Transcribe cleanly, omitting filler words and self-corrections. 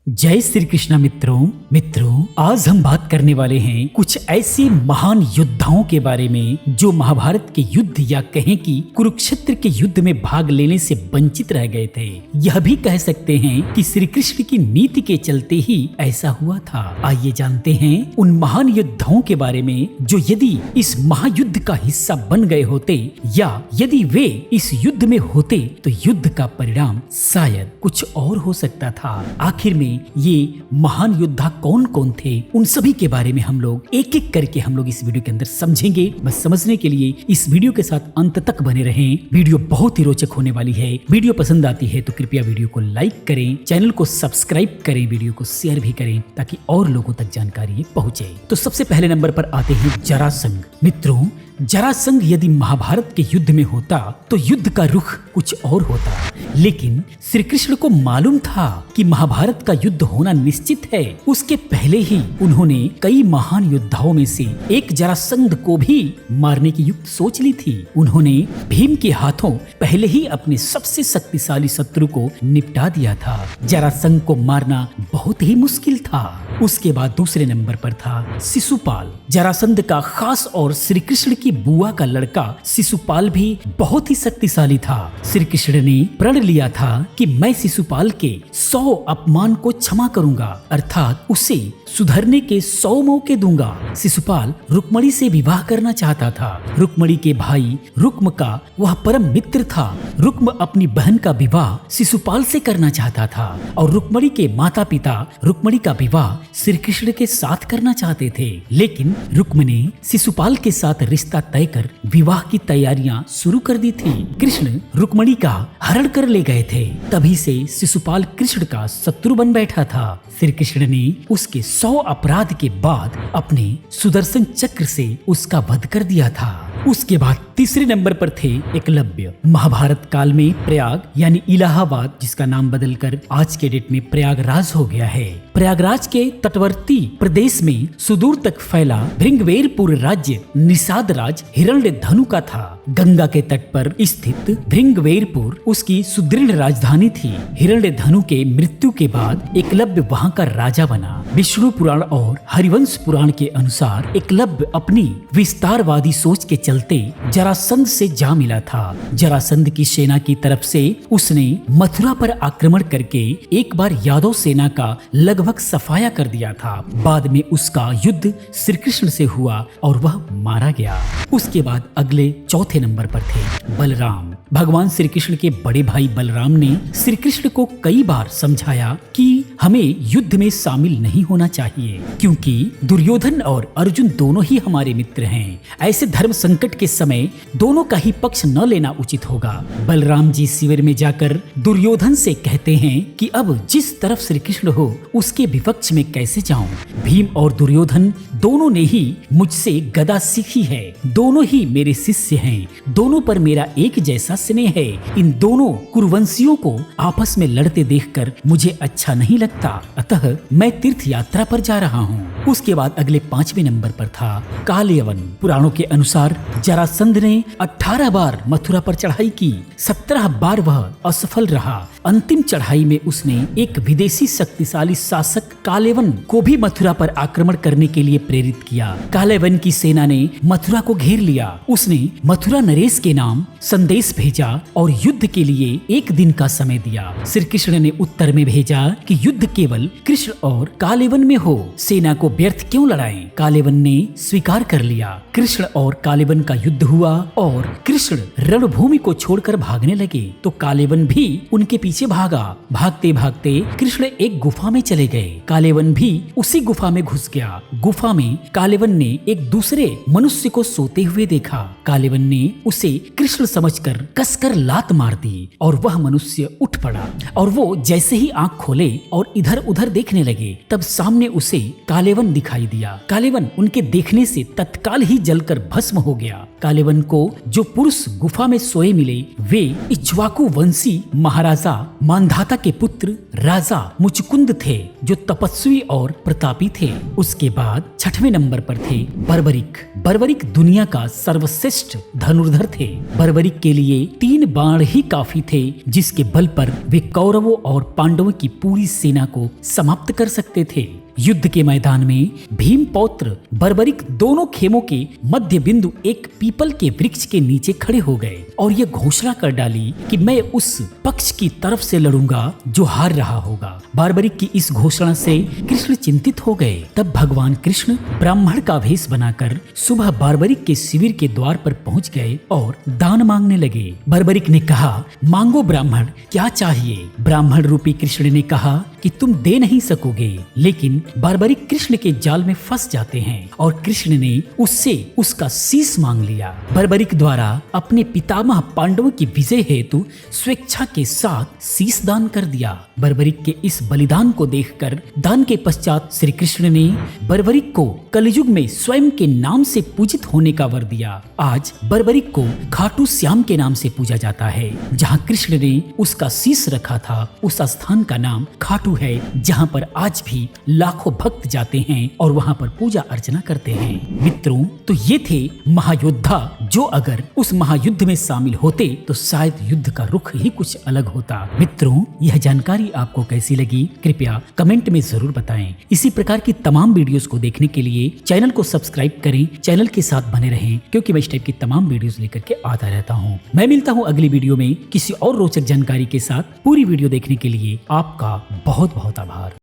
जय श्री कृष्णा मित्रों आज हम बात करने वाले हैं कुछ ऐसे महान योद्धाओं के बारे में जो महाभारत के युद्ध या कहें कि कुरुक्षेत्र के युद्ध में भाग लेने से वंचित रह गए थे। यह भी कह सकते हैं कि श्री कृष्ण की नीति के चलते ही ऐसा हुआ था। आइए जानते हैं उन महान योद्धाओं के बारे में जो यदि इस महायुद्ध का हिस्सा बन गए होते या यदि वे इस युद्ध में होते तो युद्ध का परिणाम शायद कुछ और हो सकता था। आखिर में ये महान योद्धा कौन कौन थे, उन सभी के बारे में हम लोग एक एक करके हम लोग इस वीडियो के अंदर समझेंगे। बस समझने के लिए इस वीडियो के साथ अंत तक बने रहें। वीडियो बहुत ही रोचक होने वाली है। वीडियो पसंद आती है तो कृपया वीडियो को लाइक करें, चैनल को सब्सक्राइब करें, वीडियो को शेयर भी करें ताकि और लोगों तक जानकारी पहुंचे। तो सबसे पहले नंबर पर आते हैं जरासंध। मित्रों, जरासंध यदि महाभारत के युद्ध में होता तो युद्ध का रुख कुछ और होता, लेकिन श्री कृष्ण को मालूम था कि महाभारत का युद्ध होना निश्चित है। उसके पहले ही उन्होंने कई महान योद्धाओं में से एक जरासंध को भी मारने की युक्त सोच ली थी। उन्होंने भीम के हाथों पहले ही अपने सबसे शक्तिशाली शत्रु को निपटा दिया था। जरासंध को मारना बहुत ही मुश्किल था। उसके बाद दूसरे नंबर पर था शिशुपाल। जरासंध का खास और श्री कृष्ण की बुआ का लड़का शिशुपाल भी बहुत ही शक्तिशाली था। श्री कृष्ण ने प्रण लिया था कि मैं शिशुपाल के 100 अपमान को क्षमा करूंगा, अर्थात उसे सुधरने के 100 मौके दूंगा। शिशुपाल रुक्मणी से विवाह करना चाहता था। रुक्मणी के भाई रुक्म का वह परम मित्र था। रुक्म अपनी बहन का विवाह शिशुपाल से करना चाहता था और रुक्मणी के माता पिता रुक्मणी का विवाह श्री कृष्ण के साथ करना चाहते थे, लेकिन रुक्म ने शिशुपाल के साथ रिश्ता तय कर विवाह की तैयारियां शुरू कर दी थी। कृष्ण रुक्मणी का हरण कर ले गए थे। तभी से शिशुपाल कृष्ण का शत्रु बन बैठा था। श्री कृष्ण ने उसके 100 अपराध के बाद अपने सुदर्शन चक्र से उसका वध कर दिया था। उसके बाद तीसरे नंबर पर थे एकलव्य। महाभारत काल में प्रयाग यानी इलाहाबाद, जिसका नाम बदलकर आज के डेट में प्रयागराज हो गया है, प्रयागराज के तटवर्ती प्रदेश में सुदूर तक फैला भृंगवेरपुर राज्य निषाद राज हिरण्यधनु का था। गंगा के तट पर स्थित भृंगवेरपुर उसकी सुदृढ़ राजधानी थी। हिरण्यधनु के मृत्यु के बाद एकलव्य वहां का राजा बना। विष्णु पुराण और हरिवंश पुराण के अनुसार एकलव्य अपनी विस्तारवादी सोच के चलते जरासंध से जा मिला था। जरासंध की सेना की तरफ से उसने मथुरा पर आक्रमण करके एक बार यादव सेना का लगभग सफाया कर दिया था। बाद में उसका युद्ध श्री कृष्ण से हुआ और वह मारा गया। उसके बाद अगले चौथे नंबर पर थे बलराम। भगवान श्री कृष्ण के बड़े भाई बलराम ने श्री कृष्ण को कई बार समझाया कि हमें युद्ध में शामिल नहीं होना चाहिए, क्योंकि दुर्योधन और अर्जुन दोनों ही हमारे मित्र हैं। ऐसे धर्म संकट के समय दोनों का ही पक्ष न लेना उचित होगा। बलराम जी शिविर में जाकर दुर्योधन से कहते हैं कि अब जिस तरफ श्री कृष्ण हो उसके विपक्ष में कैसे जाऊं। भीम और दुर्योधन दोनों ने ही मुझसे गदा सीखी है, दोनों ही मेरे शिष्य हैं, दोनों पर मेरा एक जैसा स्नेह है। इन दोनों कुरुवंशियों को आपस में लड़ते देखकर मुझे अच्छा नहीं लगता, अतः मैं तीर्थ यात्रा पर जा रहा हूँ। उसके बाद अगले 5वें नंबर पर था कालयवन। पुराणों के अनुसार जरासंध ने 18 बार मथुरा पर चढ़ाई की, 17 बार वह असफल रहा। अंतिम चढ़ाई में उसने एक विदेशी शक्तिशाली शासक कालयवन को भी मथुरा पर आक्रमण करने के लिए प्रेरित किया। कालयवन की सेना ने मथुरा को घेर लिया। उसने मथुरा नरेश के नाम संदेश भेजा और युद्ध के लिए 1 दिन का समय दिया। श्री कृष्ण ने उत्तर में भेजा कि युद्ध केवल कृष्ण और कालयवन में हो, सेना को व्यर्थ क्यों लड़ाएं। कालयवन ने स्वीकार कर लिया। कृष्ण और कालयवन का युद्ध हुआ और कृष्ण रणभूमि को छोड़कर भागने लगे तो कालयवन भी उनके पीछे भागा। भागते भागते कृष्ण एक गुफा में चले गए। कालयवन भी उसी गुफा में घुस गया। गुफा में कालयवन ने एक दूसरे मनुष्य को सोते हुए देखा। कालयवन ने उसे कृष्ण समझकर कसकर लात मार दी और वह मनुष्य उठ पड़ा और वो जैसे ही आंख खोले और इधर उधर देखने लगे तब सामने उसे कालयवन दिखाई दिया। कालयवन उनके देखने से तत्काल ही जलकर भस्म हो गया। कालयवन को जो पुरुष गुफा में सोए मिले वे इक्ष्वाकु वंशी महाराजा मांधाता के पुत्र राजा मुचकुंद थे, जो तपस्वी और प्रतापी थे। उसके बाद 6वें नंबर पर थे बर्बरिक। बर्बरिक दुनिया का सर्वश्रेष्ठ धनुर्धर थे। बर्बरिक बर्बरिक के लिए 3 बाण ही काफी थे, जिसके बल पर वे कौरवों और पांडवों की पूरी सेना को समाप्त कर सकते थे। युद्ध के मैदान में भीम पौत्र बर्बरिक दोनों खेमों के मध्य बिंदु एक पीपल के वृक्ष के नीचे खड़े हो गए और ये घोषणा कर डाली कि मैं उस पक्ष की तरफ से लड़ूंगा जो हार रहा होगा। बर्बरिक की इस घोषणा से कृष्ण चिंतित हो गए। तब भगवान कृष्ण ब्राह्मण का भेष बनाकर सुबह बर्बरिक के शिविर के द्वार पर पहुंच गए और दान मांगने लगे। बर्बरिक ने कहा, मांगो ब्राह्मण, क्या चाहिए? ब्राह्मण रूपी कृष्ण ने कहा कि तुम दे नहीं सकोगे, लेकिन बर्बरिक कृष्ण के जाल में फंस जाते हैं और कृष्ण ने उससे उसका शीश मांग लिया। बर्बरिक द्वारा अपने पितामह पांडवों की विजय हेतु स्वेच्छा के साथ शीश दान कर दिया। बर्बरिक के इस बलिदान को देखकर दान के पश्चात श्री कृष्ण ने बर्बरिक को कलयुग में स्वयं के नाम से पूजित होने का वर दिया। आज बर्बरिक को खाटू श्याम के नाम से पूजा जाता है। जहाँ कृष्ण ने उसका शीश रखा था, उस स्थान का नाम खाटू है, जहाँ पर आज भी लाखों भक्त जाते हैं और वहाँ पर पूजा अर्चना करते हैं। मित्रों, तो ये थे महायोद्धा जो अगर उस महायुद्ध में शामिल होते तो शायद युद्ध का रुख ही कुछ अलग होता। मित्रों, यह जानकारी आपको कैसी लगी कृपया कमेंट में जरूर बताएं। इसी प्रकार की तमाम वीडियोस को देखने के लिए चैनल को सब्सक्राइब करें, चैनल के साथ बने रहें, क्योंकि मैं इस टाइप की तमाम वीडियोस लेकर के आता रहता हूँ। मैं मिलता हूँ अगली वीडियो में किसी और रोचक जानकारी के साथ। पूरी वीडियो देखने के लिए आपका बहुत बहुत आभार।